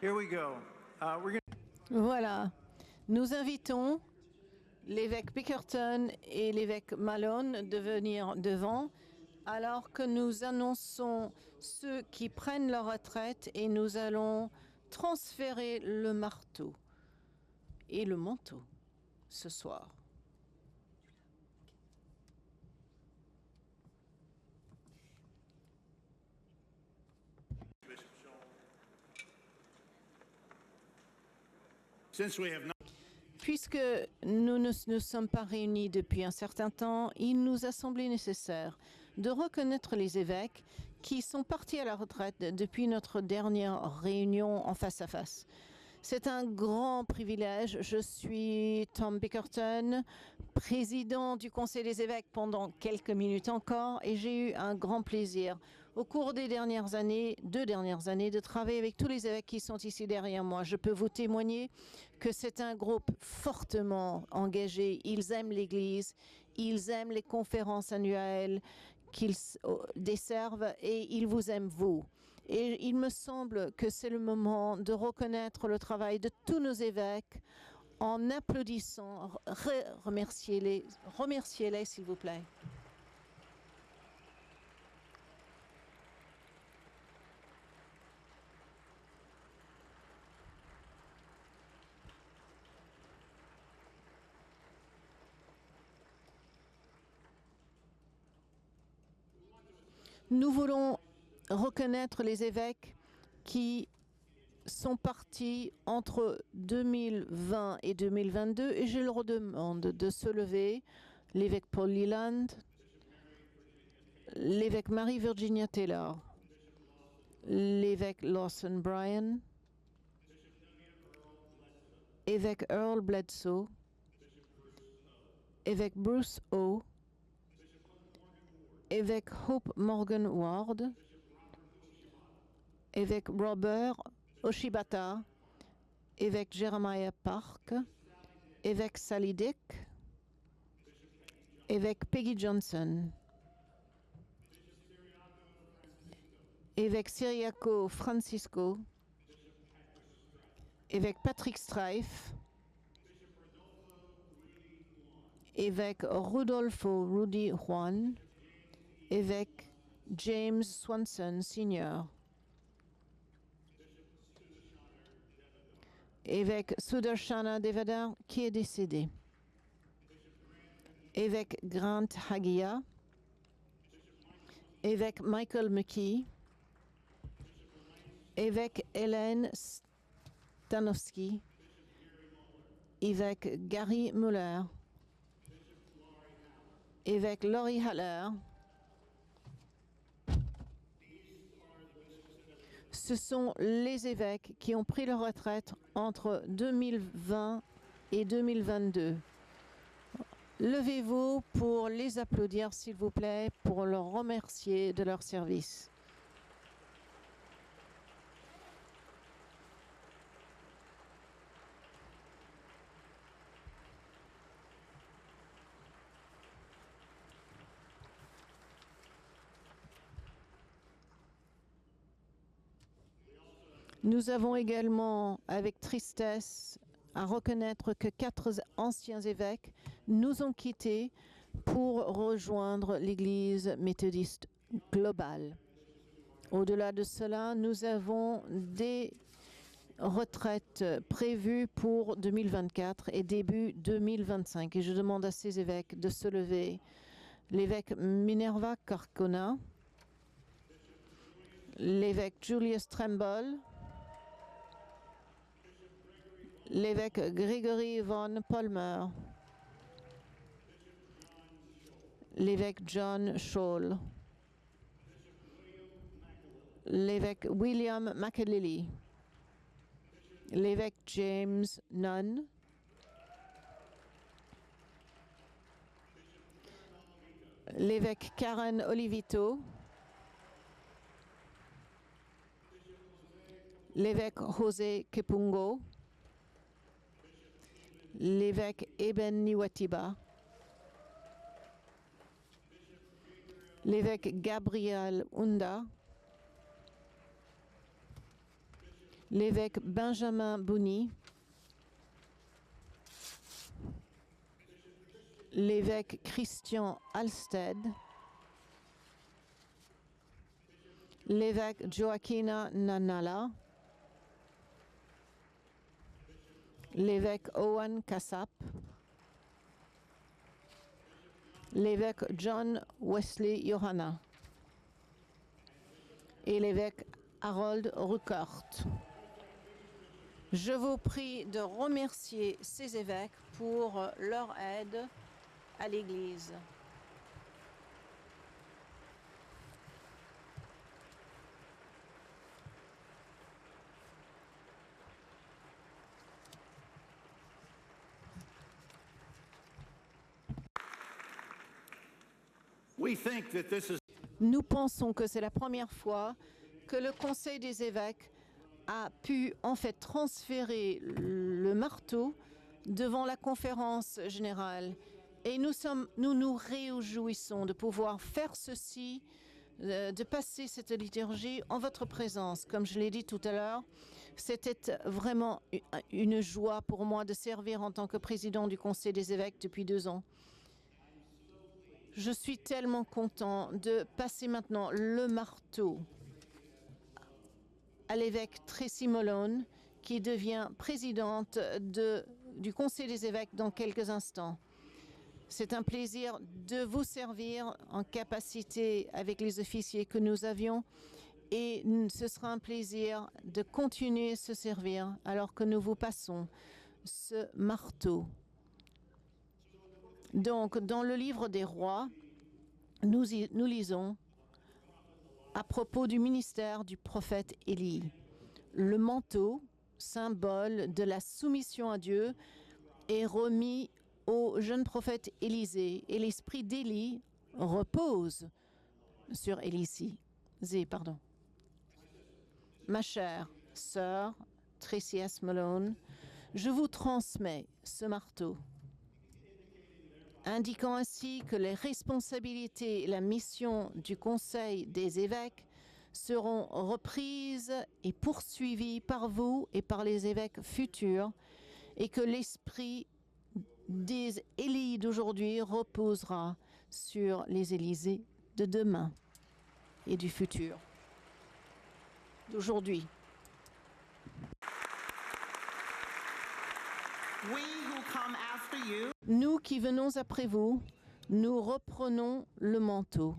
Here we go. Voilà. Nous invitons l'évêque Bickerton et l'évêque Malone de venir devant alors que nous annonçons ceux qui prennent leur retraite et nous allons transférer le marteau et le manteau ce soir. Puisque nous ne nous sommes pas réunis depuis un certain temps, il nous a semblé nécessaire de reconnaître les évêques qui sont partis à la retraite depuis notre dernière réunion en face à face. C'est un grand privilège. Je suis Tom Bickerton, président du Conseil des évêques pendant quelques minutes encore, et j'ai eu un grand plaisir au cours des dernières années, 2 dernières années, de travailler avec tous les évêques qui sont ici derrière moi. Je peux vous témoigner que c'est un groupe fortement engagé. Ils aiment l'Église, ils aiment les conférences annuelles qu'ils desservent et ils vous aiment vous. Et il me semble que c'est le moment de reconnaître le travail de tous nos évêques en applaudissant. Remerciez-les s'il vous plaît. Nous voulons reconnaître les évêques qui sont partis entre 2020 et 2022 et je leur demande de se lever. L'évêque Paul Leland, l'évêque Marie-Virginia Taylor, l'évêque Lawson Bryan, évêque Earl Bledsoe, évêque Bruce O, évêque Hope Morgan Ward, évêque Robert Oshibata, évêque Jeremiah Park, évêque Sally Dick, évêque Peggy Johnson, évêque Cyriaco Francisco, évêque Patrick Strife, évêque Rudolfo Rudy Juan, évêque James Swanson Sr., évêque Sudarshana Devadar qui est décédé, évêque Grant Hagia, évêque Michael McKee, évêque Hélène Stanowski, évêque Gary Muller, évêque Laurie Haller. Ce sont les évêques qui ont pris leur retraite entre 2020 et 2022. Levez-vous pour les applaudir, s'il vous plaît, pour leur remercier de leur service. Nous avons également, avec tristesse, à reconnaître que 4 anciens évêques nous ont quittés pour rejoindre l'Église méthodiste globale. Au-delà de cela, nous avons des retraites prévues pour 2024 et début 2025. Et je demande à ces évêques de se lever. L'évêque Minerva Carcona, l'évêque Julius Tremble, l'évêque Gregory von Palmer, l'évêque John Scholl, l'évêque William McAlilly, l'évêque James Nunn, l'évêque Karen Olivito, l'évêque José Kepungo, l'évêque Eben Niwatiba, l'évêque Gabriel Unda, l'évêque Benjamin Bouni, l'évêque Christian Alsted, l'évêque Joaquina Nanala, l'évêque Owen Kassap, l'évêque John Wesley Johanna et l'évêque Harold Ruckert. Je vous prie de remercier ces évêques pour leur aide à l'Église. Nous pensons que c'est la première fois que le Conseil des évêques a pu en fait transférer le marteau devant la conférence générale. Et nous nous réjouissons de pouvoir faire ceci, de passer cette liturgie en votre présence. Comme je l'ai dit tout à l'heure, c'était vraiment une joie pour moi de servir en tant que président du Conseil des évêques depuis 2 ans. Je suis tellement content de passer maintenant le marteau à l'évêque Tracy Malone, qui devient présidente du Conseil des évêques dans quelques instants. C'est un plaisir de vous servir en capacité avec les officiers que nous avions et ce sera un plaisir de continuer à se servir alors que nous vous passons ce marteau. Donc, dans le livre des rois, nous lisons à propos du ministère du prophète Élie. Le manteau, symbole de la soumission à Dieu, est remis au jeune prophète Élisée et l'esprit d'Élie repose sur Élisée. Ma chère sœur Tracy S. Malone, je vous transmets ce marteau, indiquant ainsi que les responsabilités et la mission du Conseil des évêques seront reprises et poursuivies par vous et par les évêques futurs, et que l'esprit des Élie d'aujourd'hui reposera sur les Élysées de demain et du futur, d'aujourd'hui. Nous qui venons après vous, nous reprenons le manteau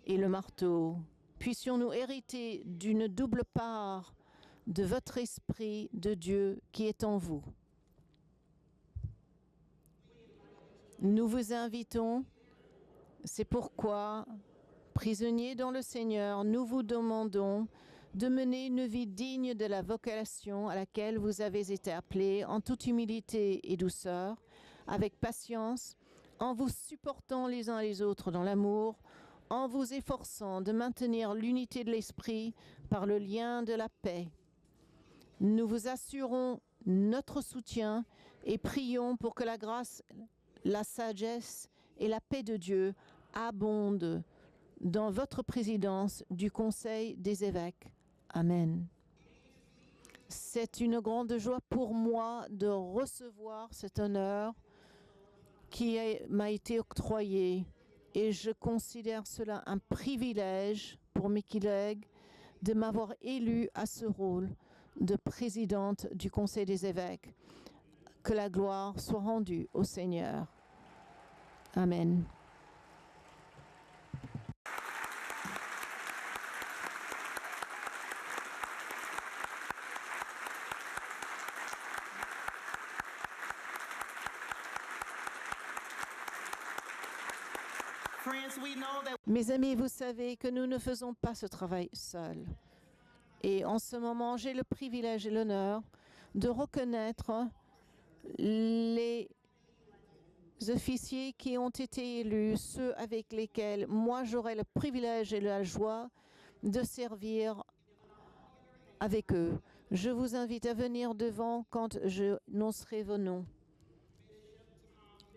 et le marteau. Puissions-nous hériter d'une double part de votre esprit de Dieu qui est en vous. Nous vous invitons, c'est pourquoi, prisonniers dans le Seigneur, nous vous demandons de mener une vie digne de la vocation à laquelle vous avez été appelés, en toute humilité et douceur, avec patience, en vous supportant les uns les autres dans l'amour, en vous efforçant de maintenir l'unité de l'esprit par le lien de la paix. Nous vous assurons notre soutien et prions pour que la grâce, la sagesse et la paix de Dieu abondent dans votre présidence du Conseil des évêques. Amen. C'est une grande joie pour moi de recevoir cet honneur qui m'a été octroyé et je considère cela un privilège pour mes collègues de m'avoir élu à ce rôle de présidente du Conseil des évêques. Que la gloire soit rendue au Seigneur. Amen. Mes amis, vous savez que nous ne faisons pas ce travail seuls. Et en ce moment, j'ai le privilège et l'honneur de reconnaître les officiers qui ont été élus, ceux avec lesquels moi j'aurai le privilège et la joie de servir avec eux. Je vous invite à venir devant quand je annoncerai vos noms.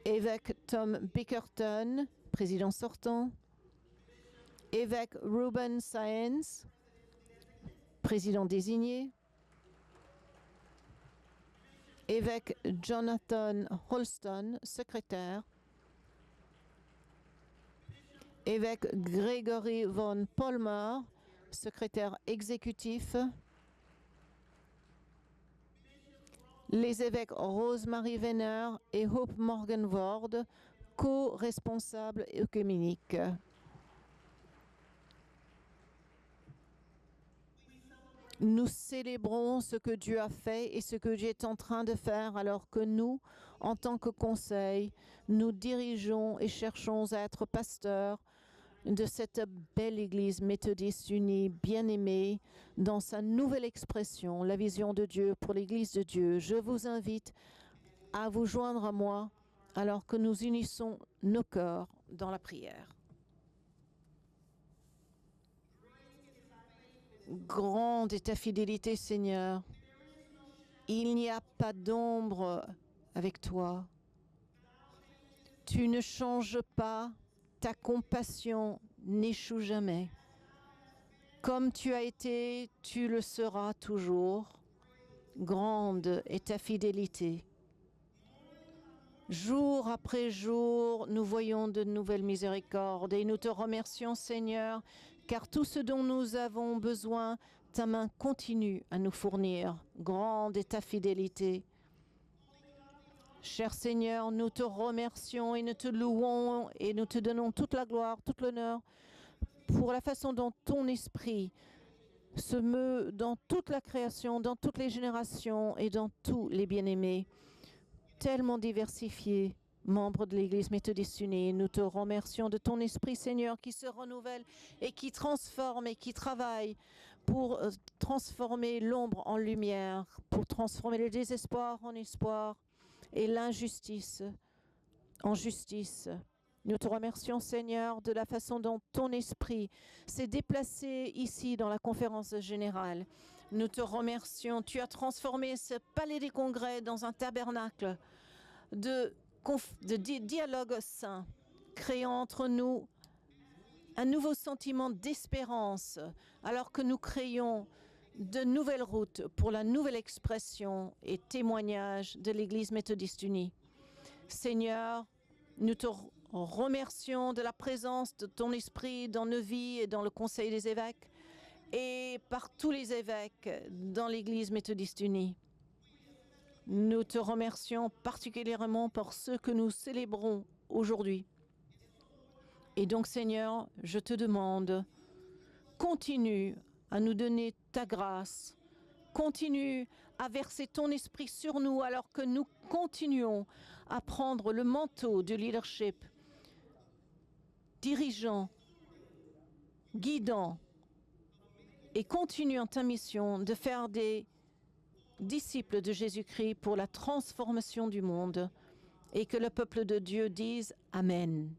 Évêque Tom Bickerton, président sortant. Évêque Ruben Saenz, président désigné. évêque Jonathan Holston, secrétaire, évêque Gregory von Palmer, secrétaire exécutif, les évêques Rosemary Venner et Hope Morgan Ward, co-responsables œcuméniques. Nous célébrons ce que Dieu a fait et ce que Dieu est en train de faire alors que nous, en tant que conseil, nous dirigeons et cherchons à être pasteurs de cette belle Église méthodiste unie, bien-aimée, dans sa nouvelle expression, la vision de Dieu pour l'Église de Dieu. Je vous invite à vous joindre à moi alors que nous unissons nos cœurs dans la prière. Grande est ta fidélité, Seigneur. Il n'y a pas d'ombre avec toi. Tu ne changes pas. Ta compassion n'échoue jamais. Comme tu as été, tu le seras toujours. Grande est ta fidélité. Jour après jour, nous voyons de nouvelles miséricordes et nous te remercions, Seigneur, car tout ce dont nous avons besoin, ta main continue à nous fournir. Grande est ta fidélité. Cher Seigneur, nous te remercions et nous te louons et nous te donnons toute la gloire, tout l'honneur pour la façon dont ton esprit se meut dans toute la création, dans toutes les générations et dans tous les bien-aimés, tellement diversifiés, membres de l'Église méthodiste unie. Nous te remercions de ton esprit, Seigneur, qui se renouvelle et qui transforme et qui travaille pour transformer l'ombre en lumière, pour transformer le désespoir en espoir et l'injustice en justice. Nous te remercions, Seigneur, de la façon dont ton esprit s'est déplacé ici dans la conférence générale. Nous te remercions. Tu as transformé ce palais des congrès dans un tabernacle de dialogue saint, créant entre nous un nouveau sentiment d'espérance, alors que nous créons de nouvelles routes pour la nouvelle expression et témoignage de l'Église méthodiste unie. Seigneur, nous te remercions de la présence de ton esprit dans nos vies et dans le Conseil des évêques et par tous les évêques dans l'Église méthodiste unie. Nous te remercions particulièrement pour ceux que nous célébrons aujourd'hui. Et donc, Seigneur, je te demande, continue à nous donner ta grâce. Continue à verser ton esprit sur nous alors que nous continuons à prendre le manteau de leadership, dirigeant, guidant et continuant ta mission de faire des disciples de Jésus-Christ pour la transformation du monde et que le peuple de Dieu dise Amen.